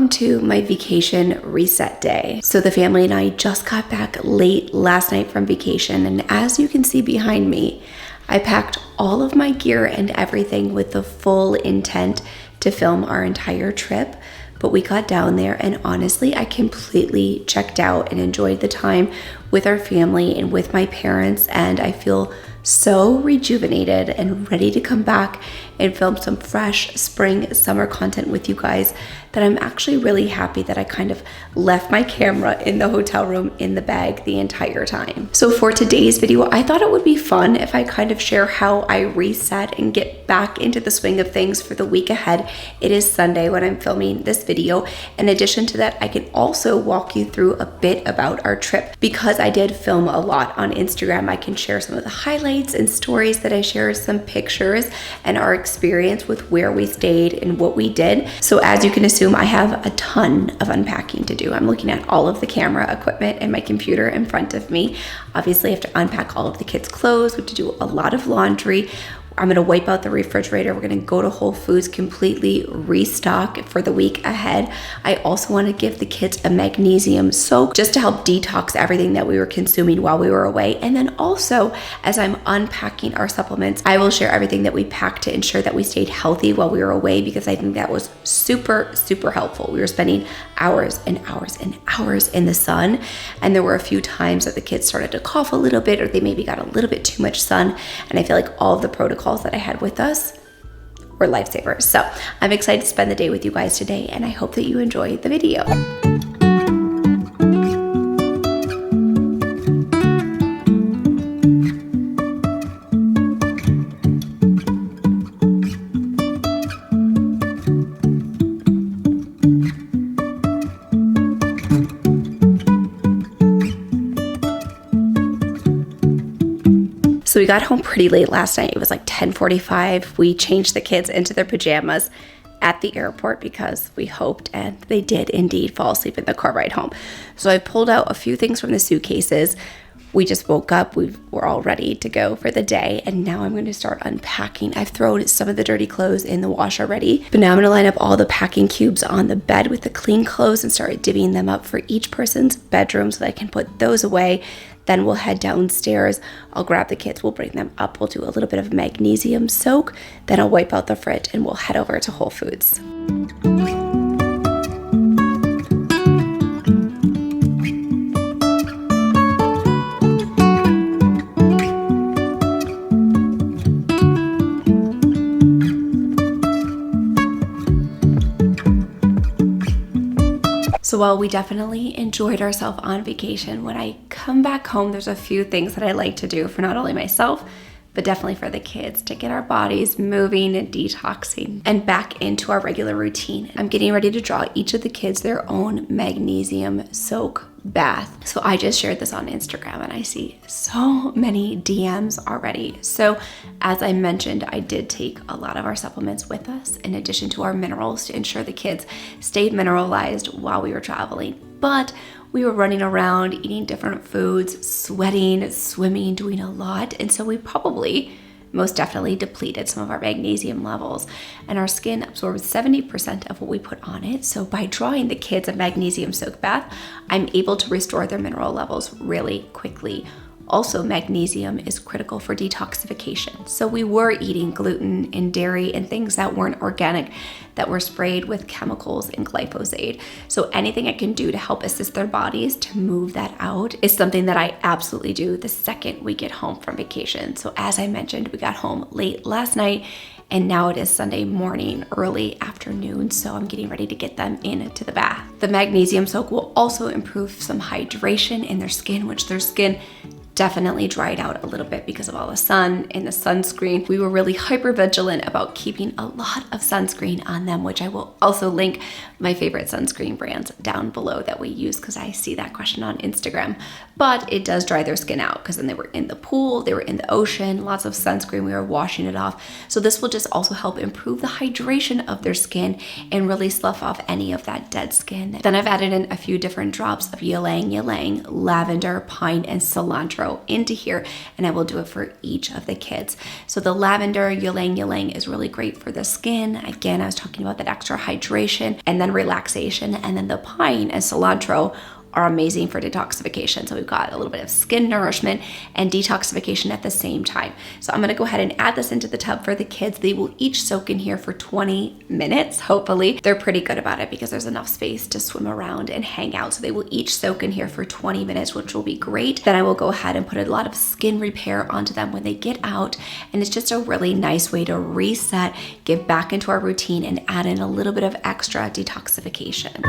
welcome to my vacation reset day. So the family and I just got back late last night from vacation, and as you can see behind me, I packed all of my gear and everything with the full intent to film our entire trip. But we got down there and honestly, I completely checked out and enjoyed the time with our family and with my parents, and I feel so rejuvenated and ready to come back and film some fresh spring summer content with you guys that I'm actually really happy that I kind of left my camera in the hotel room in the bag the entire time. So for today's video, I thought it would be fun if I kind of share how I reset and get back into the swing of things for the week ahead. It is Sunday when I'm filming this video. In addition to that, I can also walk you through a bit about our trip. Because I did film a lot on Instagram, I can share some of the highlights and stories that I shared, some pictures and our experience with where we stayed and what we did. So as you can assume, I have a ton of unpacking to do. I'm looking at all of the camera equipment and my computer in front of me. Obviously, I have to unpack all of the kids' clothes. We have to do a lot of laundry. I'm gonna wipe out the refrigerator. We're gonna go to Whole Foods, completely restock for the week ahead. I also wanna give the kids a magnesium soak just to help detox everything that we were consuming while we were away. And then also, as I'm unpacking our supplements, I will share everything that we packed to ensure that we stayed healthy while we were away, because I think that was super, super helpful. We were spending hours and hours and hours in the sun, and there were a few times that the kids started to cough a little bit, or they maybe got a little bit too much sun, and I feel like all of the protocols that I had with us were lifesavers. So I'm excited to spend the day with you guys today, and I hope that you enjoy the video. So we got home pretty late last night. It was like 10:45. We changed the kids into their pajamas at the airport because we hoped, and they did indeed, fall asleep in the car ride home. So I pulled out a few things from the suitcases. We just woke up. We were all ready to go for the day, and now I'm going to start unpacking. I've thrown some of the dirty clothes in the wash already, but now I'm going to line up all the packing cubes on the bed with the clean clothes and start divvying them up for each person's bedroom so that I can put those away. Then we'll head downstairs. I'll grab the kids, we'll bring them up, we'll do a little bit of magnesium soak, then I'll wipe out the fridge and we'll head over to Whole Foods. So while we definitely enjoyed ourselves on vacation, when I come back home, there's a few things that I like to do for not only myself, but definitely for the kids, to get our bodies moving and detoxing and back into our regular routine. I'm getting ready to draw each of the kids their own magnesium soak bath. So I just shared this on Instagram and I see so many DMs already. So as I mentioned, I did take a lot of our supplements with us in addition to our minerals to ensure the kids stayed mineralized while we were traveling. But we were running around eating different foods, sweating, swimming, doing a lot. And so we probably most definitely depleted some of our magnesium levels, and our skin absorbs 70% of what we put on it. So by drawing the kids a magnesium soak bath, I'm able to restore their mineral levels really quickly. Also, magnesium is critical for detoxification. So we were eating gluten and dairy and things that weren't organic, that were sprayed with chemicals and glyphosate. So anything I can do to help assist their bodies to move that out is something that I absolutely do the second we get home from vacation. So as I mentioned, we got home late last night, and now it is Sunday morning, early afternoon, so I'm getting ready to get them into the bath. The magnesium soak will also improve some hydration in their skin, which their skin definitely dried out a little bit because of all the sun and the sunscreen. We were really hyper vigilant about keeping a lot of sunscreen on them, which I will also link my favorite sunscreen brands down below that we use, because I see that question on Instagram. But it does dry their skin out, because then they were in the pool, they were in the ocean, lots of sunscreen, we were washing it off. So this will just also help improve the hydration of their skin and really slough off any of that dead skin. Then I've added in a few different drops of ylang ylang, lavender, pine, and cilantro cilantro into here, and I will do it for each of the kids. So the lavender ylang ylang is really great for the skin. Again, I was talking about that extra hydration and then relaxation, and then the pine and cilantro are amazing for detoxification. So we've got a little bit of skin nourishment and detoxification at the same time. So I'm gonna go ahead and add this into the tub for the kids. They will each soak in here for 20 minutes, hopefully. They're pretty good about it because there's enough space to swim around and hang out. So they will each soak in here for 20 minutes, which will be great. Then I will go ahead and put a lot of skin repair onto them when they get out. And it's just a really nice way to reset, get back into our routine, and add in a little bit of extra detoxification.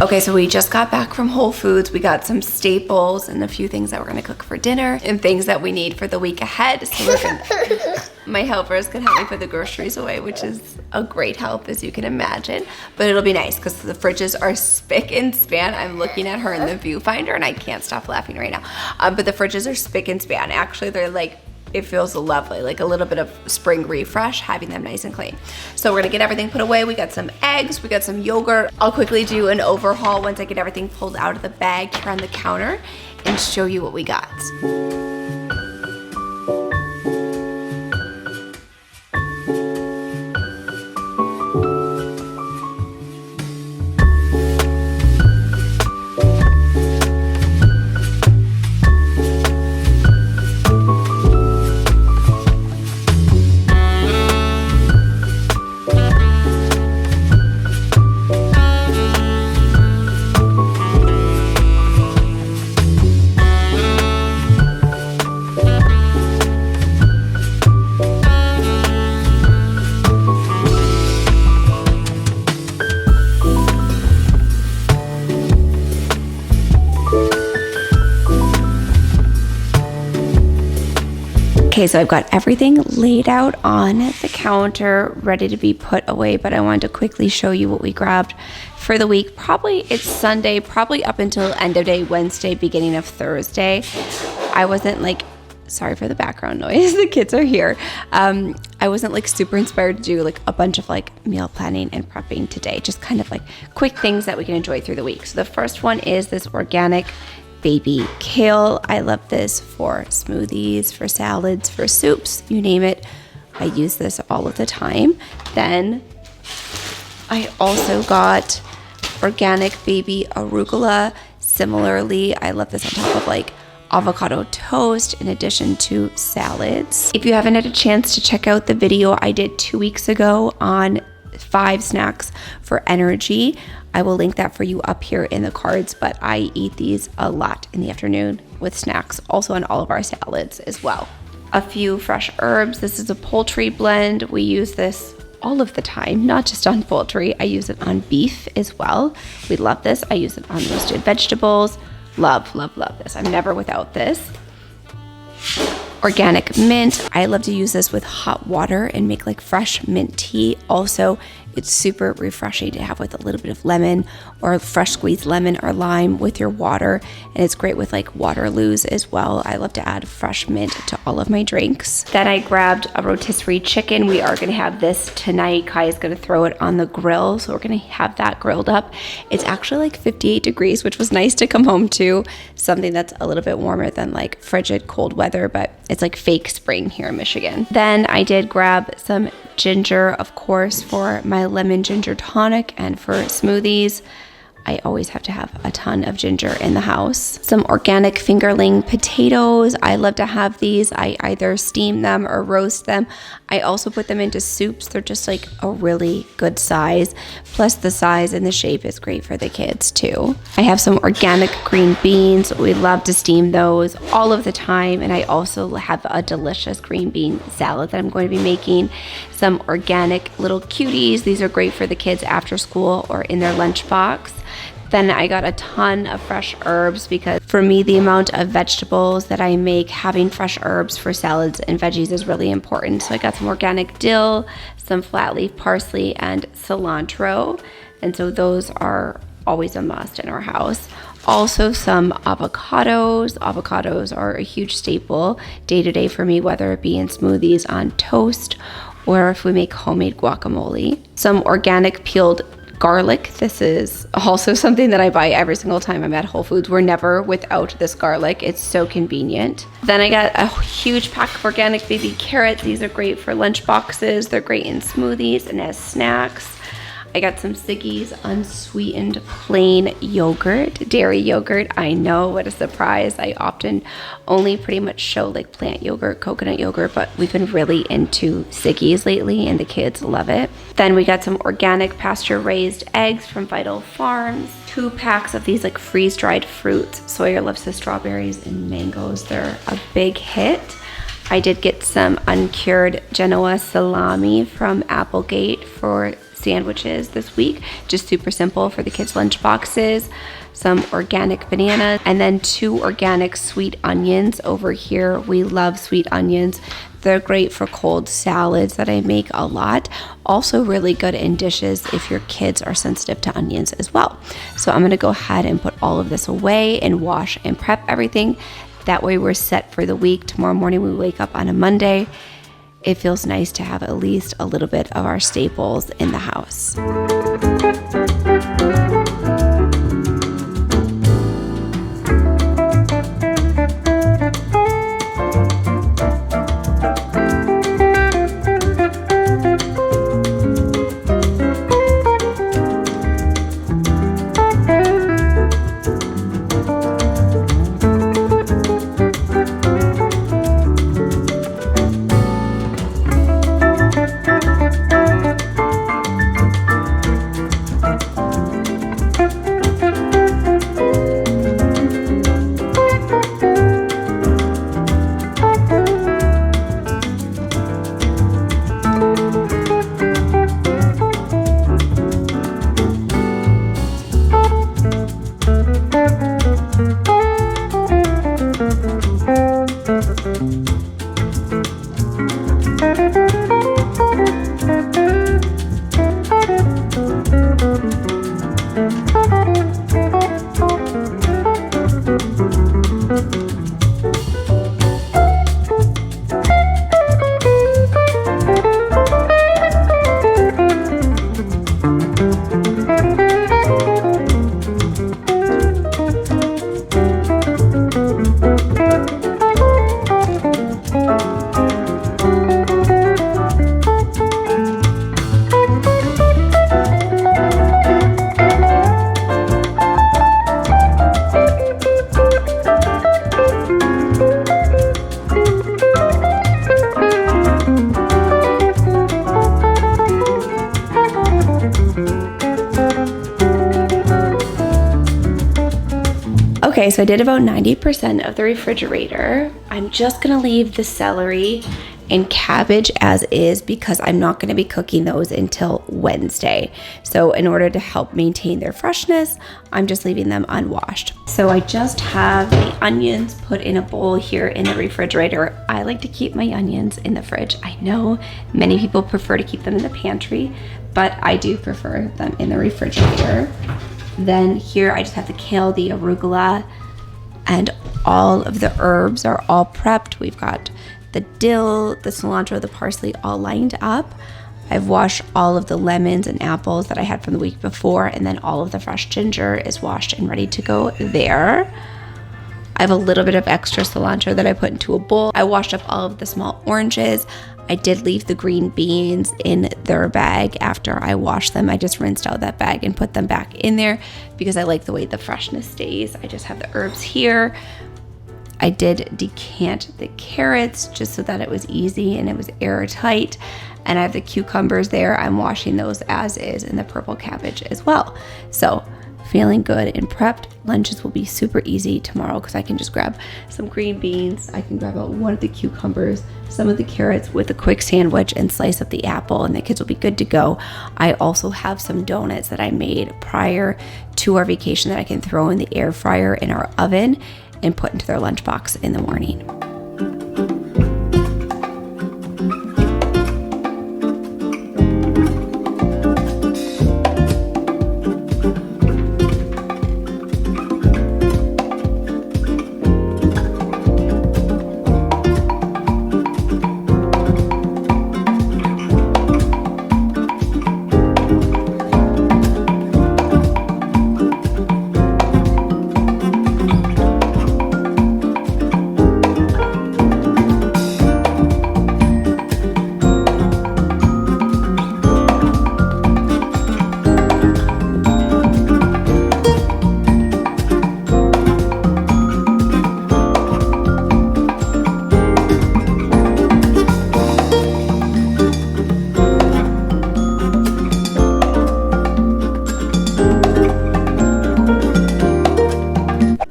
Okay, so we just got back from Whole Foods. We got some staples and a few things that we're gonna cook for dinner and things that we need for the week ahead. So we're gonna, my helpers can help me put the groceries away, which is a great help, as you can imagine. But it'll be nice because the fridges are spick and span. I'm looking at her in the viewfinder and I can't stop laughing right now. But the fridges are spick and span. Actually, they're like, it feels lovely, like a little bit of spring refresh, having them nice and clean. So we're gonna get everything put away. We got some eggs, we got some yogurt. I'll quickly do an overhaul once I get everything pulled out of the bag here on the counter and show you what we got. Okay, so I've got everything laid out on the counter, ready to be put away, but I wanted to quickly show you what we grabbed for the week. Probably it's Sunday, probably up until end of day Wednesday, beginning of Thursday. I wasn't like, sorry for the background noise, the kids are here. I wasn't like super inspired to do like a bunch of like meal planning and prepping today, just kind of like quick things that we can enjoy through the week. So the first one is this organic baby kale. I love this for smoothies, for salads, for soups, you name it. I use this all of the time. Then I also got organic baby arugula. Similarly, I love this on top of like avocado toast in addition to salads. If you haven't had a chance to check out the video I did 2 weeks ago on 5 snacks for energy, I will link that for you up here in the cards, but I eat these a lot in the afternoon with snacks, also on all of our salads as well. A few fresh herbs. This is a poultry blend. We use this all of the time, not just on poultry. I use it on beef as well. We love this. I use it on roasted vegetables. Love, love, love this. I'm never without this. Organic mint. I love to use this with hot water and make like fresh mint tea. Also, it's super refreshing to have with a little bit of lemon or fresh squeezed lemon or lime with your water. And it's great with like Waterloos as well. I love to add fresh mint to all of my drinks. Then I grabbed a rotisserie chicken. We are gonna have this tonight. Kai is gonna throw it on the grill. So we're gonna have that grilled up. It's actually like 58 degrees, which was nice to come home to. Something that's a little bit warmer than like frigid cold weather, but it's like fake spring here in Michigan. Then I did grab some ginger, of course, for my lemon ginger tonic and for smoothies. I always have to have a ton of ginger in the house. Some organic fingerling potatoes. I love to have these. I either steam them or roast them. I also put them into soups. They're just like a really good size. Plus the size and the shape is great for the kids too. I have some organic green beans. We love to steam those all of the time. And I also have a delicious green bean salad that I'm going to be making. Some organic little cuties. These are great for the kids after school or in their lunchbox. Then I got a ton of fresh herbs because for me, the amount of vegetables that I make, having fresh herbs for salads and veggies is really important. So I got some organic dill, some flat leaf parsley, and cilantro. And so those are always a must in our house. Also some avocados. Avocados are a huge staple day to day for me, whether it be in smoothies, on toast, or if we make homemade guacamole. Some organic peeled garlic. This is also something that I buy every single time I'm at Whole Foods. We're never without this garlic. It's so convenient. Then I got a huge pack of organic baby carrots. These are great for lunch boxes. They're great in smoothies and as snacks. I got some Siggy's unsweetened plain yogurt, dairy yogurt. I know, what a surprise. I often only pretty much show like plant yogurt, coconut yogurt, but we've been really into Siggy's lately and the kids love it. Then we got some organic pasture raised eggs from Vital Farms. 2 packs of these like freeze dried fruits. Sawyer loves the strawberries and mangoes. They're a big hit. I did get some uncured Genoa salami from Applegate for sandwiches this week, just super simple for the kids' lunch boxes. Some organic bananas, and then 2 organic sweet onions over here. We love sweet onions. They're great for cold salads that I make a lot. Also really good in dishes if your kids are sensitive to onions as well. So I'm gonna go ahead and put all of this away and wash and prep everything. That way we're set for the week. Tomorrow morning we wake up on a Monday. It feels nice to have at least a little bit of our staples in the house. Okay, so I did about 90% of the refrigerator. I'm just gonna leave the celery and cabbage as is because I'm not gonna be cooking those until Wednesday. So in order to help maintain their freshness, I'm just leaving them unwashed. So I just have the onions put in a bowl here in the refrigerator. I like to keep my onions in the fridge. I know many people prefer to keep them in the pantry, but I do prefer them in the refrigerator. Then here I just have the kale, the arugula, and all of the herbs are all prepped. We've got the dill, the cilantro, the parsley all lined up. I've washed all of the lemons and apples that I had from the week before, and then all of the fresh ginger is washed and ready to go there. I have a little bit of extra cilantro that I put into a bowl. I washed up all of the small oranges. I did leave the green beans in their bag after I washed them. I just rinsed out that bag and put them back in there because I like the way the freshness stays. I just have the herbs here. I did decant the carrots just so that it was easy and it was airtight. And I have the cucumbers there. I'm washing those as is, and the purple cabbage as well. So feeling good and prepped. Lunches will be super easy tomorrow because I can just grab some green beans. I can grab out one of the cucumbers, some of the carrots with a quick sandwich and slice up the apple, and the kids will be good to go. I also have some donuts that I made prior to our vacation that I can throw in the air fryer in our oven and put into their lunchbox in the morning.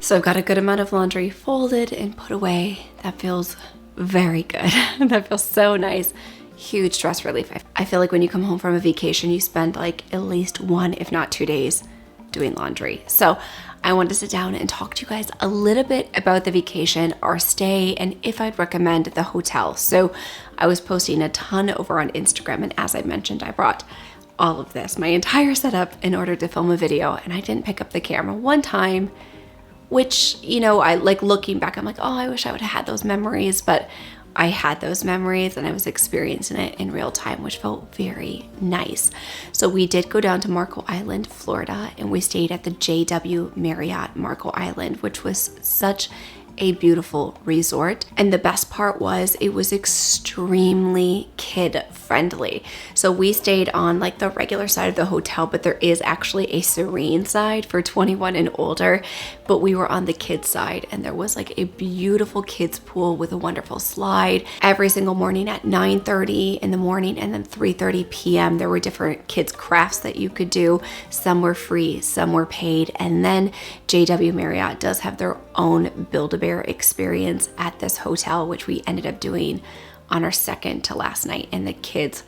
So I've got a good amount of laundry folded and put away. That feels very good. That feels so nice. Huge stress relief. I feel like when you come home from a vacation, you spend like at least 1, if not 2 days doing laundry. So I wanted to sit down and talk to you guys a little bit about the vacation, our stay, and if I'd recommend the hotel. So I was posting a ton over on Instagram, and as I mentioned, I brought all of this, my entire setup, in order to film a video, and I didn't pick up the camera one time, which, you know, I like looking back, I'm like, oh, I wish I would have had those memories, but I had those memories and I was experiencing it in real time, which felt very nice. So we did go down to Marco Island, Florida, and we stayed at the JW Marriott Marco Island, which was such a beautiful resort. And the best part was it was extremely kid friendly. So we stayed on like the regular side of the hotel, but there is actually a serene side for 21 and older, but we were on the kids side, and there was like a beautiful kids pool with a wonderful slide. Every single morning at 9:30 in the morning and then 3:30 p.m. there were different kids crafts that you could do. Some were free, some were paid. And then JW Marriott does have their own Build-A-Bear experience at this hotel, which we ended up doing on our second to last night, and the kids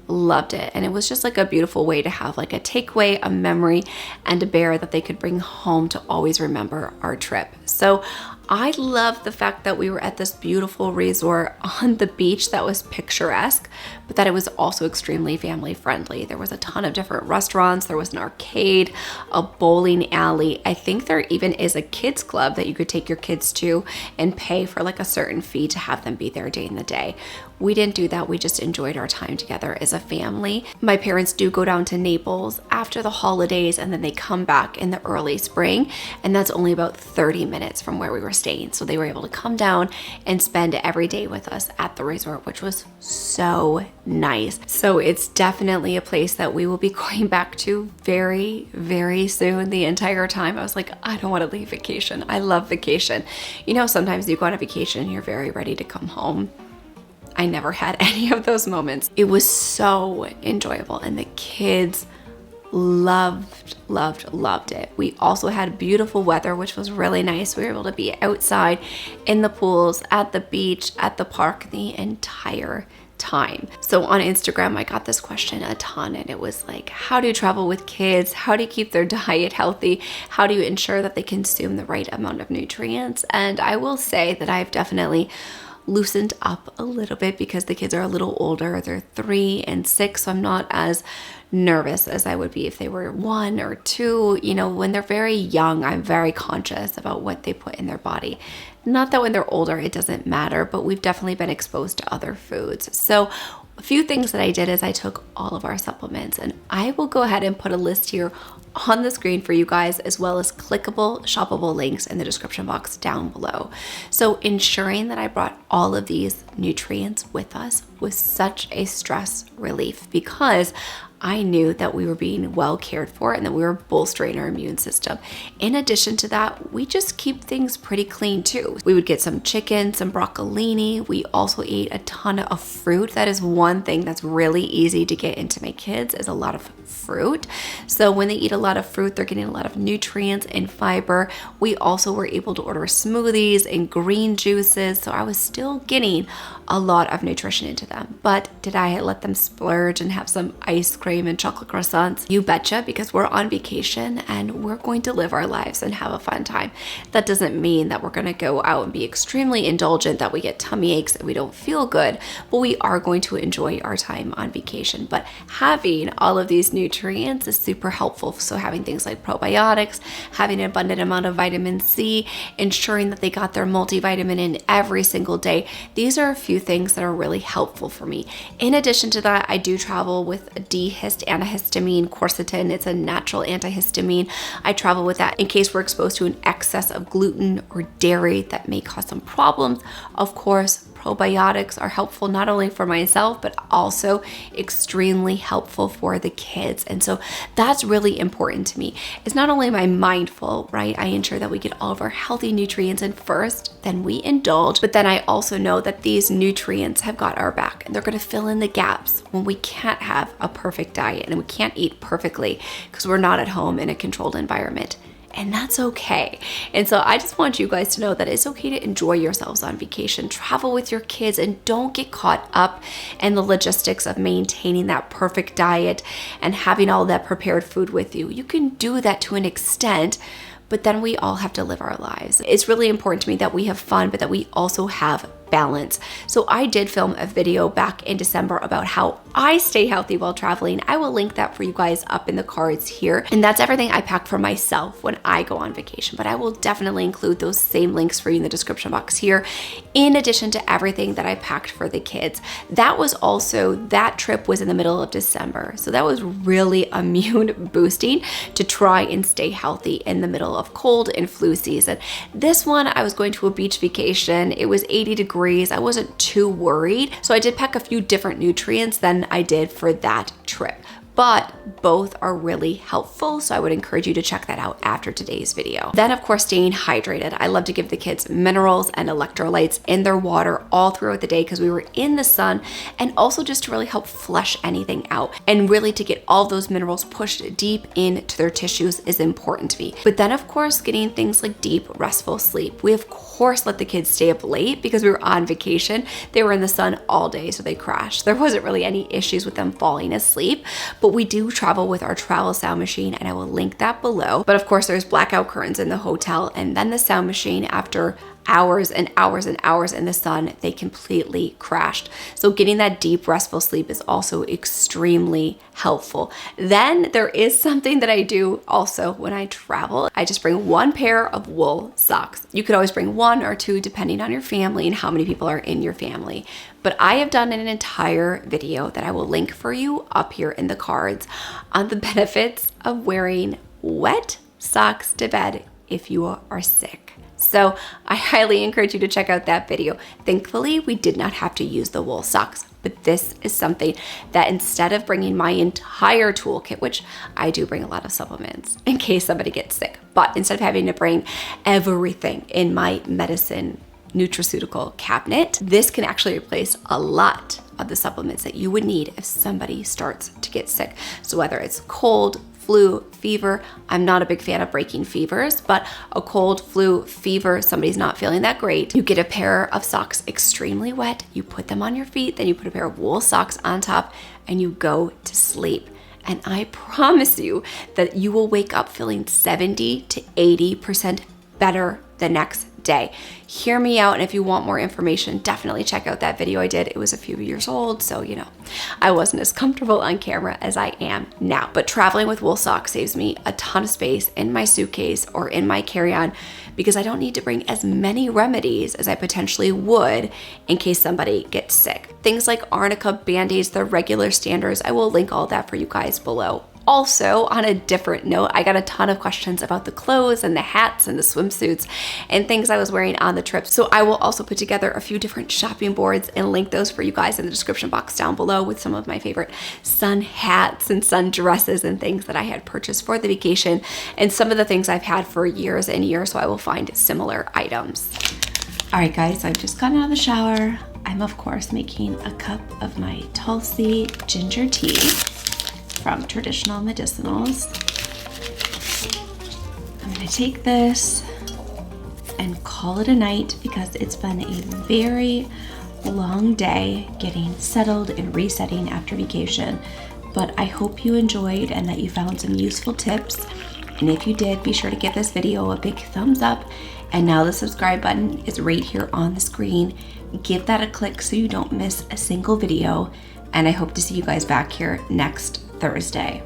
loved it. And it was just like a beautiful way to have like a takeaway, a memory, and a bear that they could bring home to always remember our trip. So I love the fact that we were at this beautiful resort on the beach that was picturesque, but that it was also extremely family friendly. There was a ton of different restaurants. There was an arcade, a bowling alley. I think there even is a kids club that you could take your kids to and pay for like a certain fee to have them be there day in the day. We didn't do that. We just enjoyed our time together as a family. My parents do go down to Naples after the holidays, and then they come back in the early spring, and that's only about 30 minutes from where we were staying. So they were able to come down and spend every day with us at the resort, which was so nice. So it's definitely a place that we will be going back to very, very soon. The entire time I was like, I don't want to leave vacation. I love vacation. You know, sometimes you go on a vacation and you're very ready to come home. I never had any of those moments. It was so enjoyable, and the kids loved it. We also had beautiful weather, which was really nice. We were able to be outside in the pools, at the beach, at the park the entire time. So on Instagram, I got this question a ton, and it was like, how do you travel with kids? How do you keep their diet healthy? How do you ensure that they consume the right amount of nutrients? And I will say that I've definitely loosened up a little bit because the kids are a little older. They're 3 and 6, so I'm not as nervous as I would be if they were 1 or 2. You know, when they're very young, I'm very conscious about what they put in their body. Not that when they're older it doesn't matter, but we've definitely been exposed to other foods. So a few things that I did is I took all of our supplements, and I will go ahead and put a list here on the screen for you guys, as well as clickable, shoppable links in the description box down below. So ensuring that I brought all of these nutrients with us was such a stress relief because I knew that we were being well cared for and that we were bolstering our immune system. In addition to that, we just keep things pretty clean too. We would get some chicken, some broccolini. We also ate a ton of fruit. That is one thing that's really easy to get into my kids, is a lot of fruit. So when they eat a lot of fruit, they're getting a lot of nutrients and fiber. We also were able to order smoothies and green juices. So I was still getting a lot of nutrition into them. But did I let them splurge and have some ice cream and chocolate croissants? You betcha, because we're on vacation and we're going to live our lives and have a fun time. That doesn't mean that we're going to go out and be extremely indulgent, that we get tummy aches and we don't feel good, but we are going to enjoy our time on vacation. But having all of these nutrients is super helpful. So having things like probiotics, having an abundant amount of vitamin C, ensuring that they got their multivitamin in every single day. These are a few things that are really helpful for me. In addition to that, I do travel with a antihistamine, quercetin. It's a natural antihistamine. I travel with that in case we're exposed to an excess of gluten or dairy that may cause some problems. Of course, probiotics are helpful not only for myself, but also extremely helpful for the kids. And so that's really important to me. It's not only am I mindful, right? I ensure that we get all of our healthy nutrients in first, then we indulge, but then I also know that these nutrients have got our back and they're going to fill in the gaps when we can't have a perfect diet and we can't eat perfectly because we're not at home in a controlled environment. And that's okay. And so I just want you guys to know that it's okay to enjoy yourselves on vacation, travel with your kids, and don't get caught up in the logistics of maintaining that perfect diet and having all that prepared food with you. You can do that to an extent, but then we all have to live our lives. It's really important to me that we have fun, but that we also have balance. So I did film a video back in December about how I stay healthy while traveling. I will link that for you guys up in the cards here. And that's everything I pack for myself when I go on vacation. But I will definitely include those same links for you in the description box here, in addition to everything that I packed for the kids. That trip was in the middle of December. So that was really immune boosting to try and stay healthy in the middle of cold and flu season. This one, I was going to a beach vacation. It was 80 degrees. I wasn't too worried. So I did pack a few different nutrients than I did for that trip. But both are really helpful, so I would encourage you to check that out after today's video. Then, of course, staying hydrated. I love to give the kids minerals and electrolytes in their water all throughout the day because we were in the sun, and also just to really help flush anything out and really to get all those minerals pushed deep into their tissues is important to me. But then, of course, getting things like deep, restful sleep. We, of course, let the kids stay up late because we were on vacation. They were in the sun all day, so they crashed. There wasn't really any issues with them falling asleep. But we do travel with our travel sound machine, and I will link that below. But of course, there's blackout curtains in the hotel, and then the sound machine, after hours and hours and hours in the sun, they completely crashed. So getting that deep, restful sleep is also extremely helpful. Then there is something that I do also when I travel. I just bring one pair of wool socks. You could always bring one or two depending on your family and how many people are in your family. But I have done an entire video that I will link for you up here in the cards on the benefits of wearing wet socks to bed if you are sick. So I highly encourage you to check out that video. Thankfully, we did not have to use the wool socks, but this is something that instead of bringing my entire toolkit, which I do bring a lot of supplements in case somebody gets sick, but instead of having to bring everything in my medicine nutraceutical cabinet, this can actually replace a lot of the supplements that you would need if somebody starts to get sick. So whether it's cold, flu, fever, I'm not a big fan of breaking fevers, but a cold, flu, fever, somebody's not feeling that great, you get a pair of socks extremely wet, you put them on your feet, then you put a pair of wool socks on top, and you go to sleep. And I promise you that you will wake up feeling 70 to 80% better the next day. Hear me out, and if you want more information, definitely check out that video I did. It was a few years old, so I wasn't as comfortable on camera as I am now. But traveling with wool socks saves me a ton of space in my suitcase or in my carry-on because I don't need to bring as many remedies as I potentially would in case somebody gets sick. Things like arnica, band-aids, the regular standards, I will link all that for you guys below. Also, on a different note, I got a ton of questions about the clothes and the hats and the swimsuits and things I was wearing on the trip. So I will also put together a few different shopping boards and link those for you guys in the description box down below with some of my favorite sun hats and sun dresses and things that I had purchased for the vacation and some of the things I've had for years and years, so I will find similar items. All right, guys, I've just gotten out of the shower. I'm, of course, making a cup of my Tulsi ginger tea from Traditional Medicinals. I'm gonna take this and call it a night because it's been a very long day getting settled and resetting after vacation. But I hope you enjoyed and that you found some useful tips. And if you did, be sure to give this video a big thumbs up. And now the subscribe button is right here on the screen. Give that a click so you don't miss a single video. And I hope to see you guys back here next Thursday.